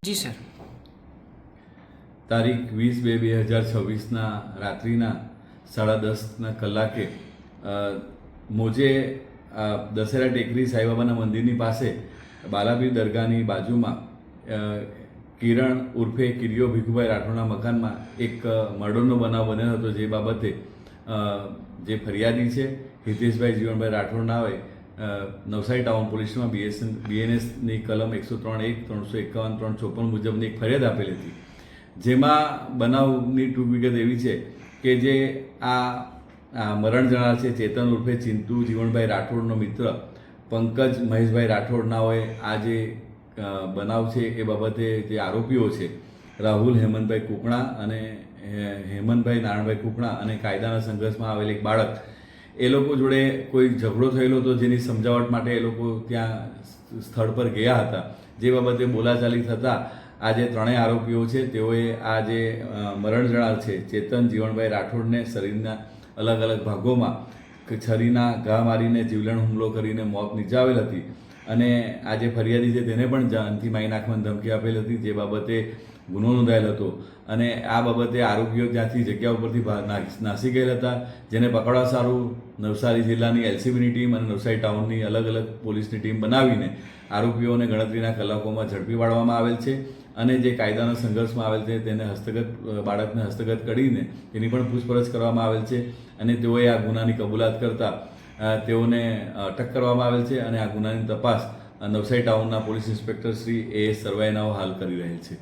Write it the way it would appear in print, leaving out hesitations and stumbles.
જી sir. તારીખ 20/2/2026 રાત્રિના 10:30 કલાકે મોજે દશેરા ટેકરી સાંઈબાબાના મંદિરની પાસે બાલાપીર દરગાહની બાજુમાં કિરણ ઉર્ફે કિરિયો ભીખુભાઈ રાઠોડના મકાનમાં એક મર્ડરનો બનાવ બન્યો હતો, જે બાબતે જે ફરિયાદી છે હિતેશભાઈ જીવણભાઈ રાઠોડ નાવે નવસારી ટાઉન પોલીસમાં BNSની કલમ 103(1), 351, 354 મુજબની એક ફરિયાદ આપેલી હતી, જેમાં બનાવની ટૂંક વિગત એવી છે કે જે આ મરણ જનાર છે ચેતન ઉર્ફે ચિંતુ જીવણભાઈ રાઠોડનો મિત્ર પંકજ મહેશભાઈ રાઠોડના હોય આ જે બનાવ છે એ બાબતે જે આરોપીઓ છે રાહુલ હેમંતભાઈ કુકણા અને હેમંતભાઈ નારાયણભાઈ કુકણા અને કાયદાના સંઘર્ષમાં આવેલ એક બાળક, એ લોકો જોડે કોઈ ઝઘડો થયેલો હતો, જેની સમજાવટ માટે એ લોકો ત્યાં સ્થળ પર ગયા હતા. જે બાબતે બોલાચાલી થતાં આ જે ત્રણેય આરોપીઓ છે તેઓએ આ જે મરણ જનાર છે ચેતન જીવણભાઈ રાઠોડને શરીરના અલગ અલગ ભાગોમાં છરીના ઘા મારીને જીવલેણ હુમલો કરીને મોત નિપજાવેલ હતી. અને આ જે ફરિયાદી છે તેને પણ જાનથી મારી નાખવાની ધમકી આપેલ હતી, જે બાબતે ગુનો નોંધાયેલ હતો. અને આ બાબતે આરોપીઓ ત્યાંથી જગ્યા ઉપરથી નાસી ગયેલ હતા, જેને પકડવા સારું નવસારી જિલ્લાની LCBની ટીમ અને નવસારી ટાઉનની અલગ અલગ પોલીસની ટીમ બનાવીને આરોપીઓને ગણતરીના કલાકોમાં ઝડપી પાડવામાં આવેલ છે. અને જે કાયદાના સંઘર્ષમાં આવેલ છે તેને બાળકને હસ્તગત કરીને તેની પણ પૂછપરછ કરવામાં આવેલ છે. અને તેઓએ આ ગુનાની કબૂલાત કરતા તેઓને અટક કરવામાં આવેલ છે. અને આ ગુનાની તપાસ નવસારી ટાઉનના પોલીસ ઇન્સ્પેક્ટર શ્રી AS સરવાઈનાઓ હાલ કરી રહેલ છે.